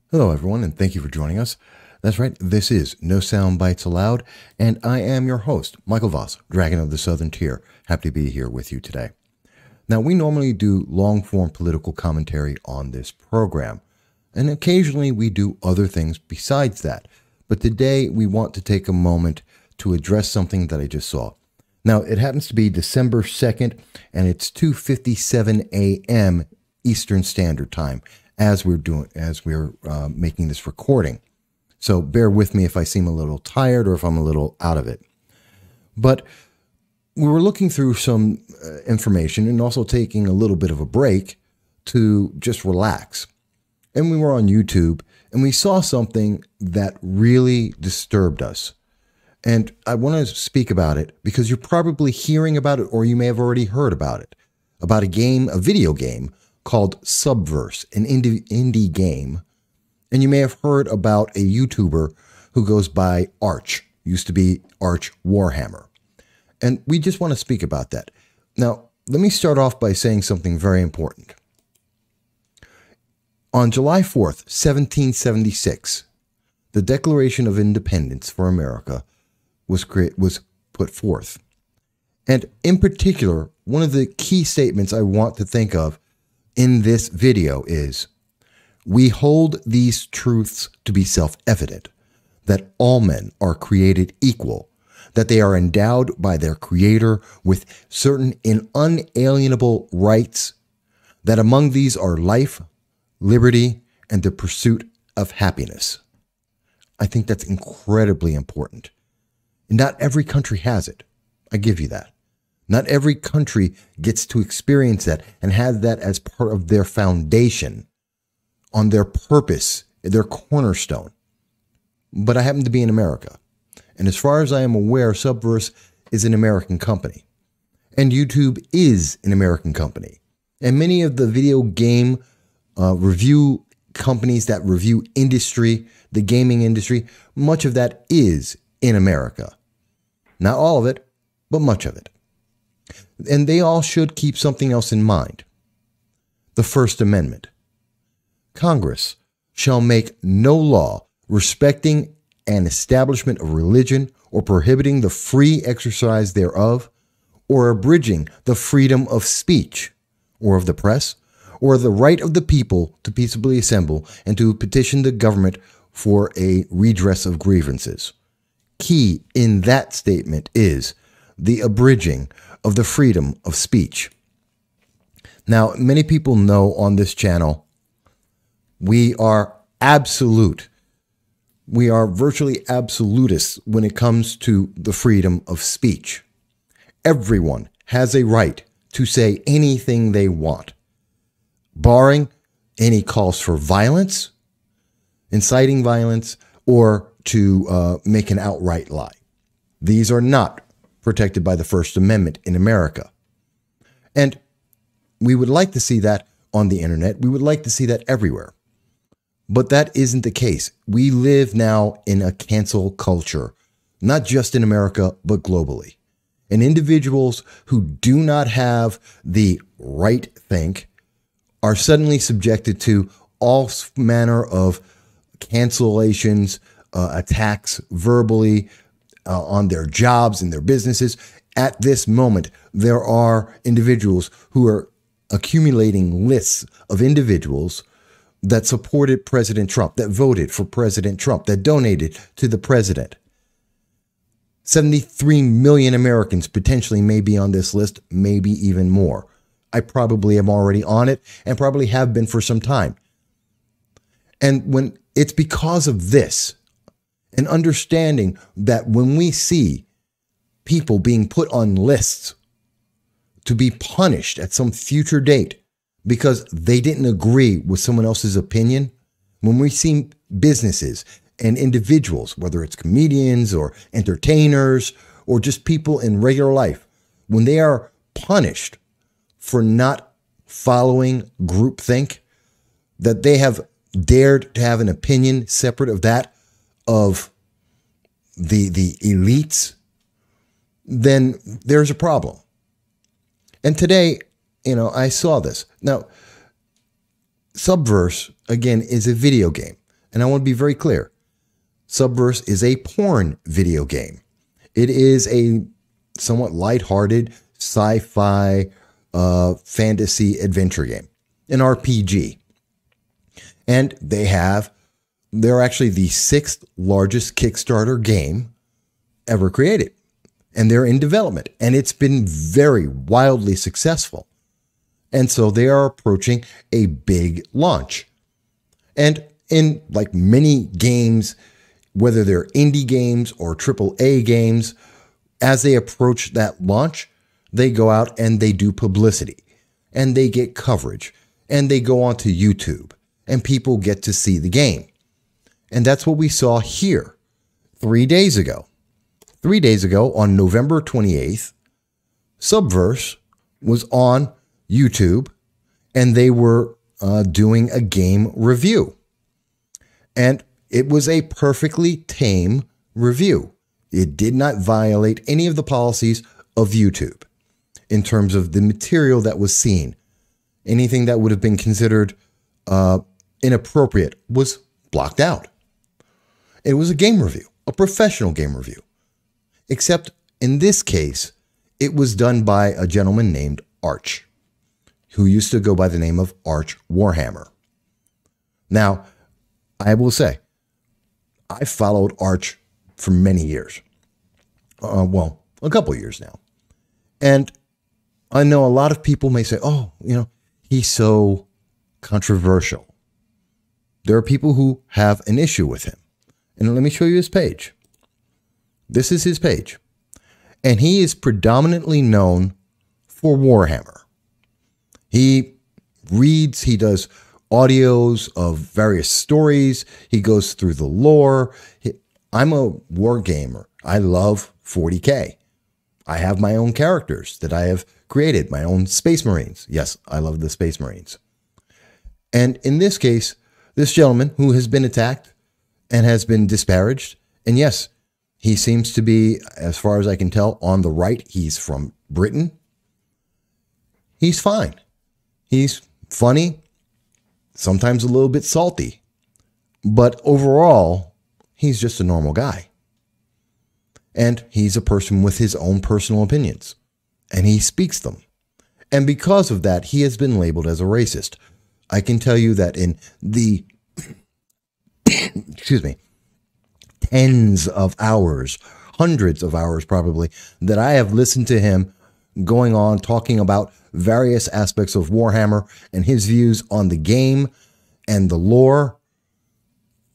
Hello, everyone, and thank you for joining us. That's right, this is No Soundbites Allowed, and I am your host, Michael Voss, Dragon of the Southern Tier. Happy to be here with you today. Now, we normally do long-form political commentary on this program, and occasionally we do other things besides that. But today, we want to take a moment to address something that I just saw. Now, it happens to be December 2nd, and it's 2:57 a.m. Eastern Standard Time as we're making this recording. So bear with me if I seem a little tired or if I'm a little out of it. But we were looking through some information and also taking a little bit of a break to just relax. And we were on YouTube and we saw something that really disturbed us. And I want to speak about it because you're probably hearing about it or you may have already heard about it. About a video game called Subverse, an indie game. And you may have heard about a YouTuber who goes by Arch, used to be Arch Warhammer. And we just want to speak about that. Now, let me start off by saying something very important. On July 4th, 1776, the Declaration of Independence for America was put forth. And in particular, one of the key statements I want to think of in this video is, we hold these truths to be self-evident, that all men are created equal, that they are endowed by their Creator with certain unalienable rights, that among these are life, liberty, and the pursuit of happiness. I think that's incredibly important. Not every country has it. I give you that. Not every country gets to experience that and have that as part of their foundation, on their purpose, their cornerstone. But I happen to be in America. And as far as I am aware, Subverse is an American company. And YouTube is an American company. And many of the video game review companies that review industry, the gaming industry, much of that is in America. Not all of it, but much of it. And they all should keep something else in mind. The First Amendment. Congress shall make no law respecting an establishment of religion or prohibiting the free exercise thereof or abridging the freedom of speech or of the press or the right of the people to peaceably assemble and to petition the government for a redress of grievances. Key in that statement is the abridging of the freedom of speech. Now, many people know on this channel, we are absolute. We are virtually absolutists when it comes to the freedom of speech. Everyone has a right to say anything they want, barring any calls for violence, inciting violence, or to make an outright lie. These are not protected by the First Amendment in America. And we would like to see that on the internet. We would like to see that everywhere. But that isn't the case. We live now in a cancel culture, not just in America, but globally. And individuals who do not have the right think are suddenly subjected to all manner of cancellations, attacks verbally, on their jobs and their businesses. At this moment, there are individuals who are accumulating lists of individuals that supported President Trump, that voted for President Trump, that donated to the president. 73 million Americans potentially may be on this list, maybe even more. I probably am already on it and probably have been for some time. And when it's because of this, and understanding that when we see people being put on lists to be punished at some future date because they didn't agree with someone else's opinion, when we see businesses and individuals, whether it's comedians or entertainers or just people in regular life, when they are punished for not following groupthink, that they have dared to have an opinion separate of that of the elites, then there's a problem. And today, I saw this. Now, Subverse, again, is a video game. And I want to be very clear. Subverse is a porn video game. It is a somewhat lighthearted sci-fi fantasy adventure game, an RPG. And they're actually the 6th largest Kickstarter game ever created. And they're in development. And it's been very wildly successful. And so they are approaching a big launch. And in like many games, whether they're indie games or AAA games, as they approach that launch, they go out and they do publicity and they get coverage and they go onto YouTube and people get to see the game. And that's what we saw here 3 days ago. 3 days ago on November 28th, Subverse was on YouTube and they were doing a game review. And it was a perfectly tame review. It did not violate any of the policies of YouTube in terms of the material that was seen. Anything that would have been considered inappropriate was blocked out. It was a game review, a professional game review. Except in this case, it was done by a gentleman named Arch, who used to go by the name of Arch Warhammer. Now, I will say, I followed Arch for many years. Well, a couple years now. And I know a lot of people may say, oh, he's so controversial. There are people who have an issue with him. And let me show you his page. This is his page. And he is predominantly known for Warhammer. He reads, he does audios of various stories. He goes through the lore. I'm a war gamer. I love 40K. I have my own characters that I have created, my own Space Marines. Yes, I love the Space Marines. And in this case, this gentleman who has been attacked and has been disparaged, and yes, he seems to be, as far as I can tell, on the right. He's from Britain. He's fine. He's funny, sometimes a little bit salty, but overall, he's just a normal guy. And he's a person with his own personal opinions, and he speaks them. And because of that, he has been labeled as a racist. I can tell you that in the, excuse me, tens of hours, hundreds of hours probably, that I have listened to him going on talking about various aspects of Warhammer and his views on the game and the lore,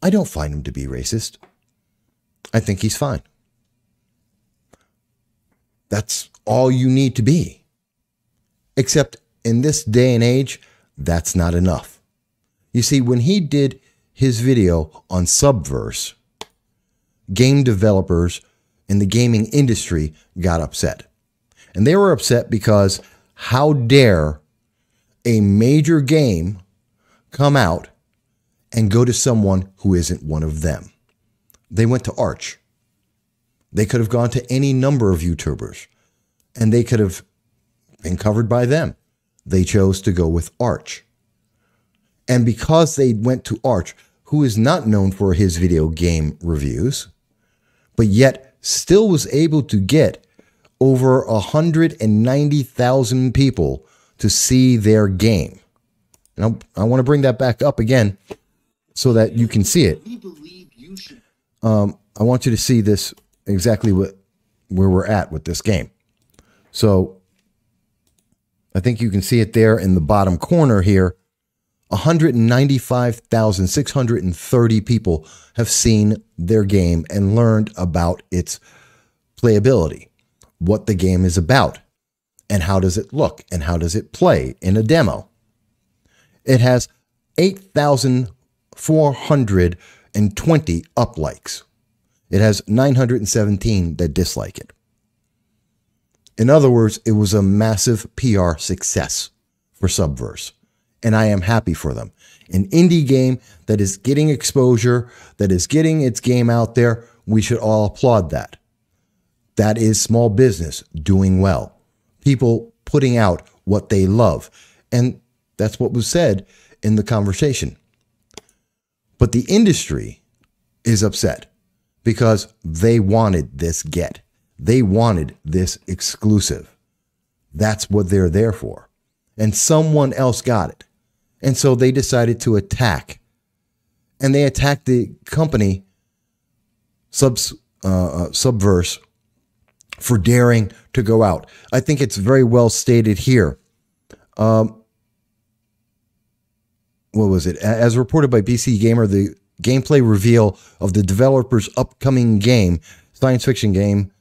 I don't find him to be racist. I think he's fine. That's all you need to be. Except in this day and age, that's not enough. You see, when he did his video on Subverse, game developers in the gaming industry got upset. And they were upset because how dare a major game come out and go to someone who isn't one of them? They went to Arch. They could have gone to any number of YouTubers and they could have been covered by them. They chose to go with Arch. And because they went to Arch, who is not known for his video game reviews, but yet still was able to get over 190,000 people to see their game. And I want to bring that back up again so that you can see it. I want you to see this exactly where we're at with this game. So I think you can see it there in the bottom corner here. 195,630 people have seen their game and learned about its playability, what the game is about, and how does it look, and how does it play in a demo. It has 8,420 up likes. It has 917 that dislike it. In other words, it was a massive PR success for Subverse, and I am happy for them. An indie game that is getting exposure, that is getting its game out there, we should all applaud that. That is small business doing well. People putting out what they love. And that's what was said in the conversation. But the industry is upset because they wanted this get. They wanted this exclusive. That's what they're there for. And someone else got it. And so they decided to attack. And they attacked the company Subverse for daring to go out. I think it's very well stated here. What was it? As reported by BC Gamer, the gameplay reveal of the developer's upcoming game, science fiction game,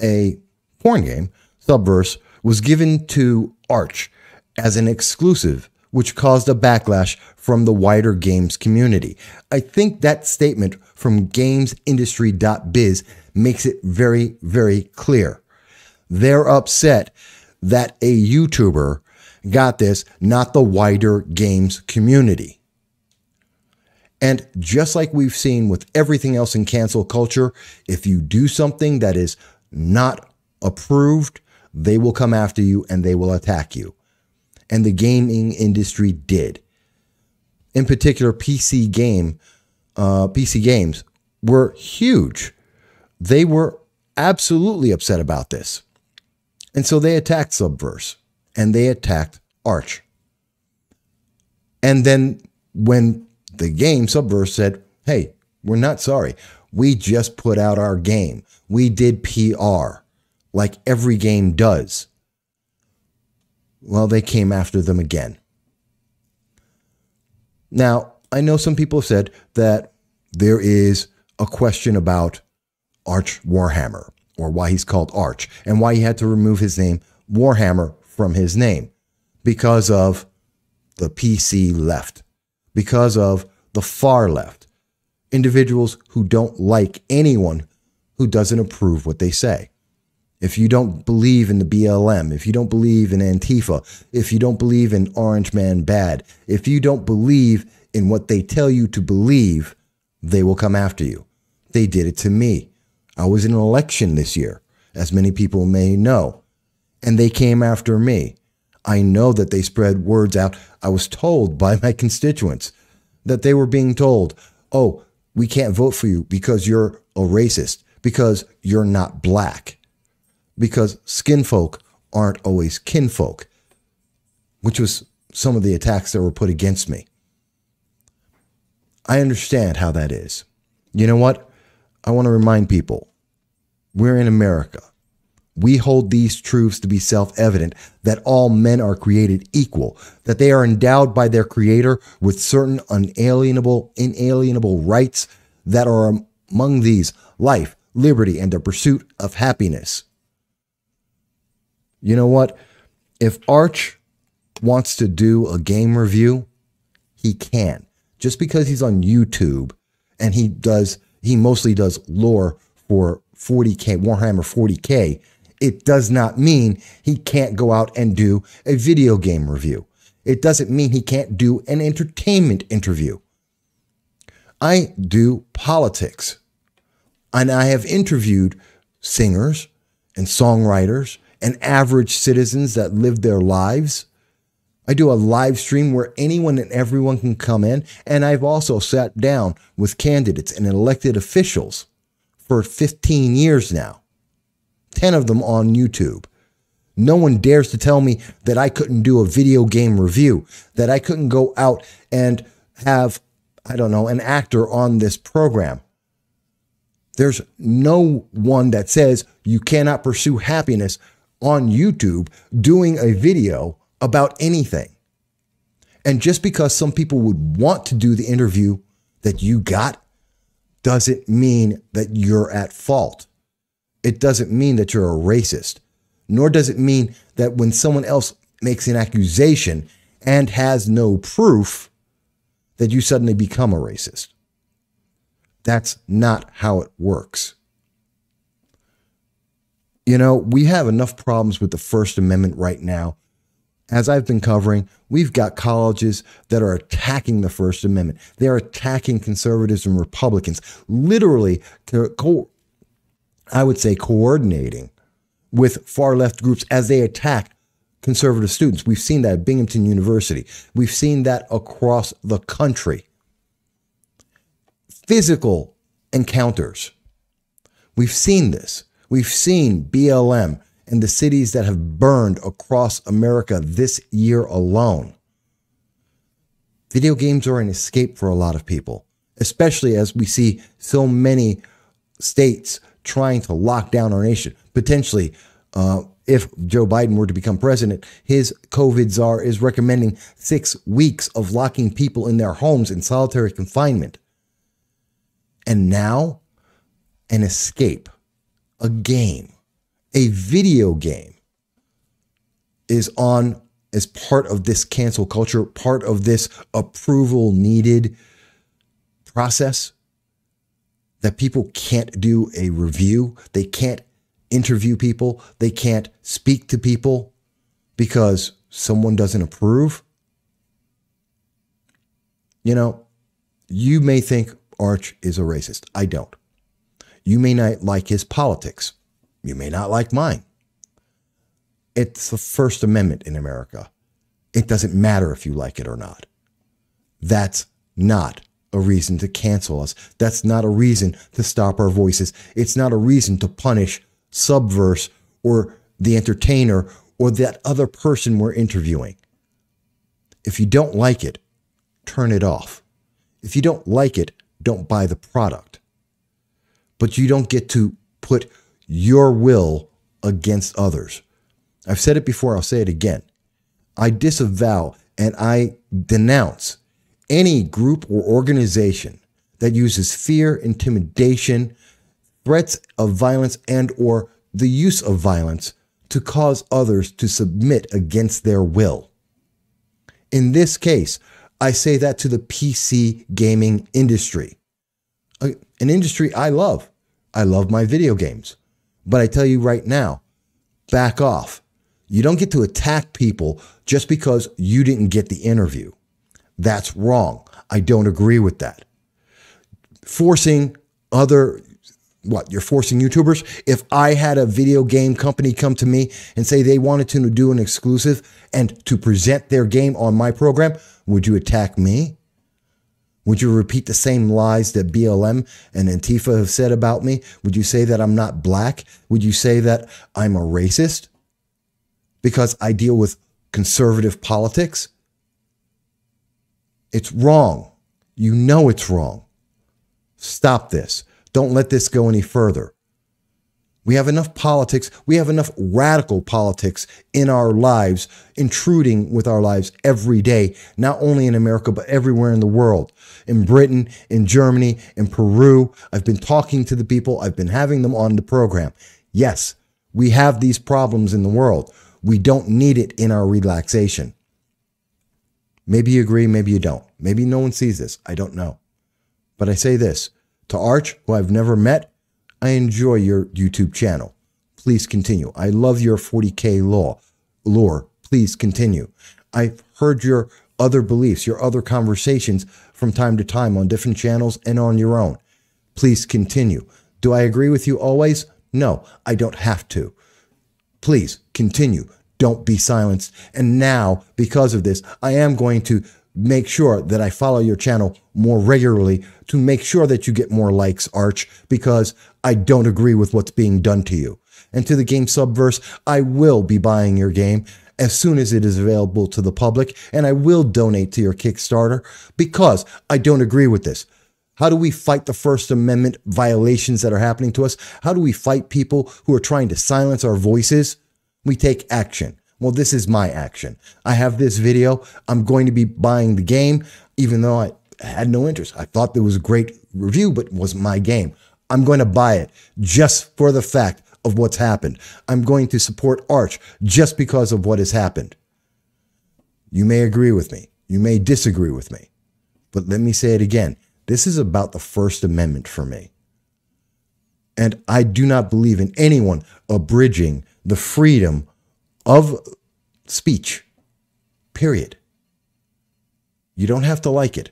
a porn game, Subverse, was given to Arch as an exclusive, which caused a backlash from the wider games community. I think that statement from gamesindustry.biz makes it very, very clear. They're upset that a YouTuber got this, not the wider games community. And just like we've seen with everything else in cancel culture, if you do something that is not approved, they will come after you and they will attack you. And the gaming industry did. In particular, PC games were huge. They were absolutely upset about this. And so they attacked Subverse and they attacked Arch. And then when the game Subverse said, hey, we're not sorry. We just put out our game. We did PR like every game does. Well, they came after them again. Now, I know some people have said that there is a question about Arch Warhammer, or why he's called Arch, and why he had to remove his name Warhammer from his name, because of the PC left, because of the far left, individuals who don't like anyone who doesn't approve what they say. If you don't believe in the BLM, if you don't believe in Antifa, if you don't believe in Orange Man Bad, if you don't believe in what they tell you to believe, they will come after you. They did it to me. I was in an election this year, as many people may know, and they came after me. I know that they spread words out. I was told by my constituents that they were being told, oh, we can't vote for you because you're a racist, because you're not black, because skin folk aren't always kinfolk, which was some of the attacks that were put against me. I understand how that is. You know what? I want to remind people, we're in America. We hold these truths to be self-evident, that all men are created equal, that they are endowed by their creator with certain inalienable rights that are among these life, liberty, and the pursuit of happiness. You know what? If Arch wants to do a game review, he can. Just because he's on YouTube and he mostly does lore for 40K, Warhammer 40K, it does not mean he can't go out and do a video game review. It doesn't mean he can't do an entertainment interview. I do politics, and I have interviewed singers and songwriters and average citizens that live their lives. I do a live stream where anyone and everyone can come in, and I've also sat down with candidates and elected officials for 15 years now, 10 of them on YouTube. No one dares to tell me that I couldn't do a video game review, that I couldn't go out and have, I don't know, an actor on this program. There's no one that says you cannot pursue happiness on YouTube doing a video about anything. And just because some people would want to do the interview that you got doesn't mean that you're at fault. It doesn't mean that you're a racist, nor does it mean that when someone else makes an accusation and has no proof that you suddenly become a racist. That's not how it works. You know, we have enough problems with the First Amendment right now. As I've been covering, we've got colleges that are attacking the First Amendment. They're attacking conservatives and Republicans, literally, I would say, coordinating with far left groups as they attack conservative students. We've seen that at Binghamton University. We've seen that across the country. physical encounters. We've seen this. We've seen BLM and the cities that have burned across America this year alone. Video games are an escape for a lot of people, especially as we see so many states trying to lock down our nation. Potentially, if Joe Biden were to become president, his COVID czar is recommending 6 weeks of locking people in their homes in solitary confinement. And now, an escape, a game, a video game is on as part of this cancel culture, part of this approval needed process, that people can't do a review. They can't interview people. They can't speak to people because someone doesn't approve. You know, you may think Arch is a racist. I don't. You may not like his politics. You may not like mine. It's the First Amendment in America. It doesn't matter if you like it or not. That's not a reason to cancel us. That's not a reason to stop our voices. It's not a reason to punish Subverse or the entertainer or that other person we're interviewing. If you don't like it, turn it off. If you don't like it, don't buy the product. But you don't get to put your will against others. I've said it before, I'll say it again. I disavow and I denounce any group or organization that uses fear, intimidation, threats of violence, and or the use of violence to cause others to submit against their will. In this case, I say that to the PC gaming industry, an industry I love. I love my video games. But I tell you right now, back off. You don't get to attack people just because you didn't get the interview. That's wrong. I don't agree with that. Forcing you're forcing YouTubers? If I had a video game company come to me and say they wanted to do an exclusive and to present their game on my program, would you attack me? Would you repeat the same lies that BLM and Antifa have said about me? Would you say that I'm not black? Would you say that I'm a racist because I deal with conservative politics? It's wrong. You know it's wrong. Stop this. Don't let this go any further. We have enough politics. We have enough radical politics in our lives, intruding with our lives every day, not only in America, but everywhere in the world. In Britain, in Germany, in Peru. I've been talking to the people. I've been having them on the program. Yes, we have these problems in the world. We don't need it in our relaxation. Maybe you agree, maybe you don't. Maybe no one sees this. I don't know. But I say this, to Arch, who I've never met, I enjoy your YouTube channel. Please continue. I love your 40K lore. Please continue. I've heard your other beliefs, your other conversations from time to time on different channels and on your own. Please continue. Do I agree with you always? No, I don't have to. Please continue. Don't be silenced. And now, because of this, I am going to make sure that I follow your channel more regularly to make sure that you get more likes, Arch, because I don't agree with what's being done to you. And to the game Subverse, I will be buying your game as soon as it is available to the public, and I will donate to your Kickstarter because I don't agree with this. How do we fight the First Amendment violations that are happening to us? How do we fight people who are trying to silence our voices? We take action. Well, this is my action. I have this video. I'm going to be buying the game, even though I had no interest. I thought there was a great review, but it wasn't my game. I'm going to buy it just for the fact of what's happened. I'm going to support Arch just because of what has happened. You may agree with me. You may disagree with me. But let me say it again. This is about the First Amendment for me. And I do not believe in anyone abridging the freedom of speech, period. You don't have to like it.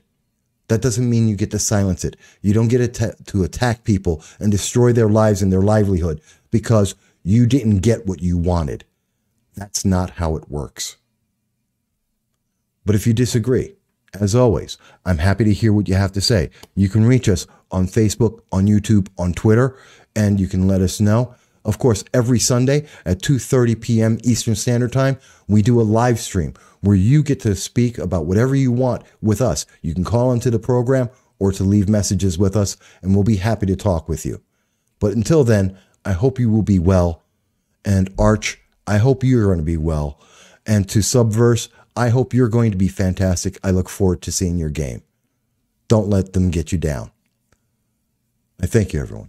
That doesn't mean you get to silence it. You don't get to attack people and destroy their lives and their livelihood because you didn't get what you wanted. That's not how it works. But if you disagree, as always, I'm happy to hear what you have to say. You can reach us on Facebook, on YouTube, on Twitter, and you can let us know. Of course, every Sunday at 2:30 p.m. Eastern Standard Time, we do a live stream where you get to speak about whatever you want with us. You can call into the program or to leave messages with us, and we'll be happy to talk with you. But until then, I hope you will be well. And Arch, I hope you're going to be well. And to Subverse, I hope you're going to be fantastic. I look forward to seeing your game. Don't let them get you down. I thank you, everyone.